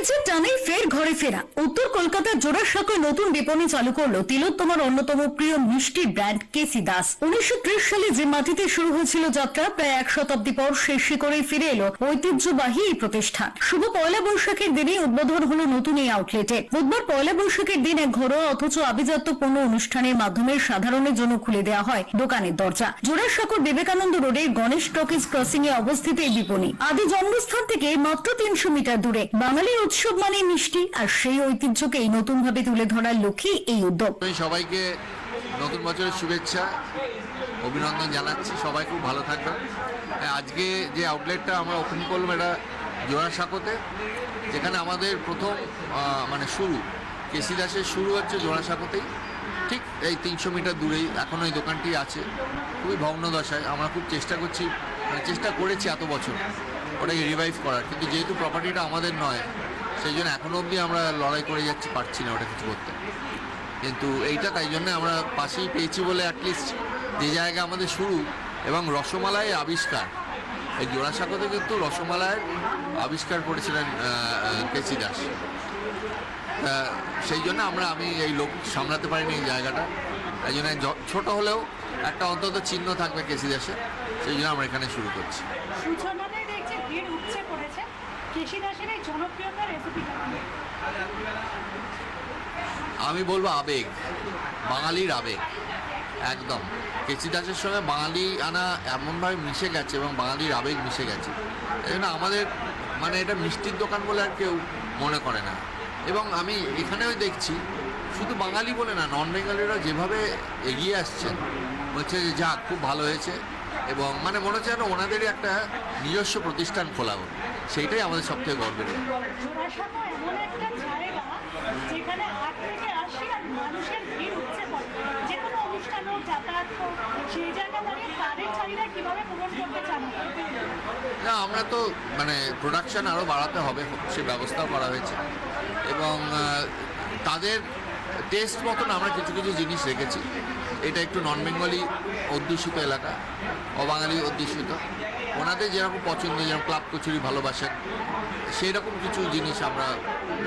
ঐতিহ্যের টানেই ফের ঘরে ফেরা। উত্তর কলকাতার জোড়াসাঁকোয় নতুন বিপণী চালু করলো তিলোত্তমার অন্যতম প্রিয় মিষ্টির ব্র্যান্ড কেসি দাস। 1930 সালে যে মাটিতে শুরু হয়েছিল যাত্রা, প্রায় 1 শতাব্দী পর সেই শিকড়েই ফিরে এলো ঐতিহ্যবাহী এই প্রতিষ্ঠান। শুভ পয়লা বৈশাখের দিনে উদ্বোধন হলো নতুন এই আউটলেটে। বুধবার পয়লা বৈশাখের দিন এক ঘরোয়া অথচ আভিজাত্য পূর্ণ অনুষ্ঠানের মাধ্যমে সাধারণের জন্য খুলে দেওয়া হয় দোকানের দরজা। জোড়াসাঁকোর বিবেকানন্দ রোডে গণেশ টকিজ ক্রসিং এ অবস্থিত এই বিপণী আদি জন্মস্থান থেকে মাত্র 300 মিটার দূরে। বাঙালির উৎসব মানে মিষ্টি, আর সেই ঐতিহ্যকে নতুন ভাবে তুলে ধরার লক্ষ্যে এই উদ্যোগ। সবাইকে নতুন বছরের শুভেচ্ছা, অভিনন্দন জানাচ্ছি। সবাই খুব ভালো থাকবেন। আজকে যে আউটলেটটা আমরা ওপেন করলাম, এটা জোড়াসাঁকোতে, যেখানে আমাদের প্রথম মানে শুরু, কেসি দাসের শুরু হচ্ছে জোড়াসাঁকোতেই, ঠিক এই 300 মিটার দূরেই এখনও এই দোকানটি আছে, খুবই ভগ্ন দশায়। আমরা খুব চেষ্টা করেছি এত বছর ওটাকে রিভাইভ করার, কিন্তু যেহেতু প্রপার্টিটা আমাদের নয়, সেই জন্য এখনও অবধি আমরা লড়াই করে পারছি না ওটা কিছু করতে। কিন্তু এইটা তাই জন্য আমরা পাশেই পেয়েছি বলে অ্যাটলিস্ট যে জায়গা আমাদের শুরু, এবং রসমালাইয়ের আবিষ্কার, এই জোড়াসাঁকোতে কিন্তু রসমালাইয়ের আবিষ্কার করেছিলেন কেসি দাস। সেই জন্য আমি এই লোক সামলাতে পারিনি এই জায়গাটা, এই জন্য ছোট হলেও একটা অন্তত চিহ্ন থাকবে কেসি দাসে, সেই জন্য আমরা এখানে শুরু করছি। আমি বলবো আবেগ, বাঙালির আবেগ একদম। কেসি দাসের সঙ্গে বাঙালি আনা এমনভাবে মিশে গেছে এবং বাঙালির আবেগ মিশে গেছে, এই জন্য আমাদের মানে এটা মিষ্টির দোকান বলে আর কেউ মনে করে না। এবং আমি এখানেও দেখছি শুধু বাঙালি বলে না, নন বেঙ্গলিরা যেভাবে এগিয়ে আসছেন, হচ্ছে যে যাক খুব ভালো হয়েছে, এবং মানে মনে হচ্ছে যেন ওনাদেরই একটা নিজস্ব প্রতিষ্ঠান খোলা হোক, সেইটাই আমাদের সবথেকে গর্বের। না, আমরা তো মানে প্রোডাকশন আরও বাড়াতে হবে, সে ব্যবস্থাও করা হয়েছে, এবং তাদের টেস্ট মতন আমরা কিছু কিছু জিনিস রেখেছি। এটা একটু নন বেঙ্গলি অধ্যুষিত এলাকা, অবাঙালি অধ্যুষিত, ওনাদের যেরকম পছন্দ, যেরকম ক্লাব কচুরি ভালোবাসেন, সেই রকম কিছু জিনিস আমরা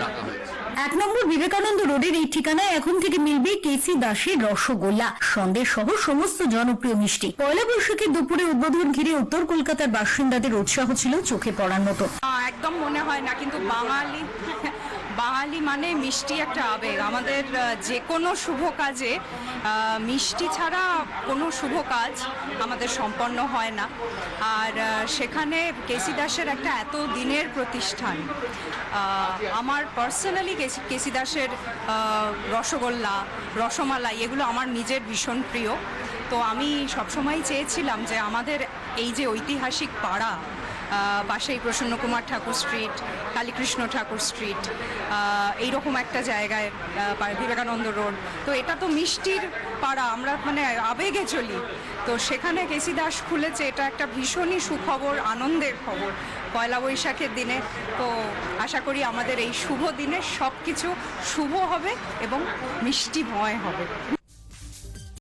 রাখা হয়েছে। 1 নম্বর বিবেকানন্দ রোডের এই ঠিকানায় এখন থেকে মিলবে কেসি দাসের রসগোল্লা, সন্দেশ সহ সমস্ত জনপ্রিয় মিষ্টি। পয়লা বৈশাখের দুপুরে উদ্বোধন ঘিরে উত্তর কলকাতার বাসিন্দাদের উৎসাহ ছিল চোখে পড়ার মতো। একদম মনে হয় না, কিন্তু বাঙালি মানে মিষ্টি একটা আবেগ। আমাদের যে কোনো শুভ কাজে মিষ্টি ছাড়া কোনো শুভ কাজ আমাদের সম্পন্ন হয় না। আর সেখানে কেসি দাসের একটা এত দিনের প্রতিষ্ঠান, আমার পার্সোনালি কেসি দাসের রসগোল্লা, রসমালাই এগুলো আমার নিজের ভীষণ প্রিয়। তো আমি সবসময় চেয়েছিলাম যে আমাদের এই যে ঐতিহাসিক পাড়া, পাশেই প্রসন্ন কুমার ঠাকুর স্ট্রিট, কালীকৃষ্ণ ঠাকুর স্ট্রিট, এইরকম একটা জায়গায় বিবেকানন্দ রোড, তো এটা তো মিষ্টির পাড়া, আমরা মানে আবেগে চলি। তো সেখানে কেসি দাস খুলেছে, এটা একটা ভীষণই সুখবর, আনন্দের খবর পয়লা বৈশাখের দিনে। তো আশা করি আমাদের এই শুভ দিনে সব কিছু শুভ হবে এবং মিষ্টিময় হবে।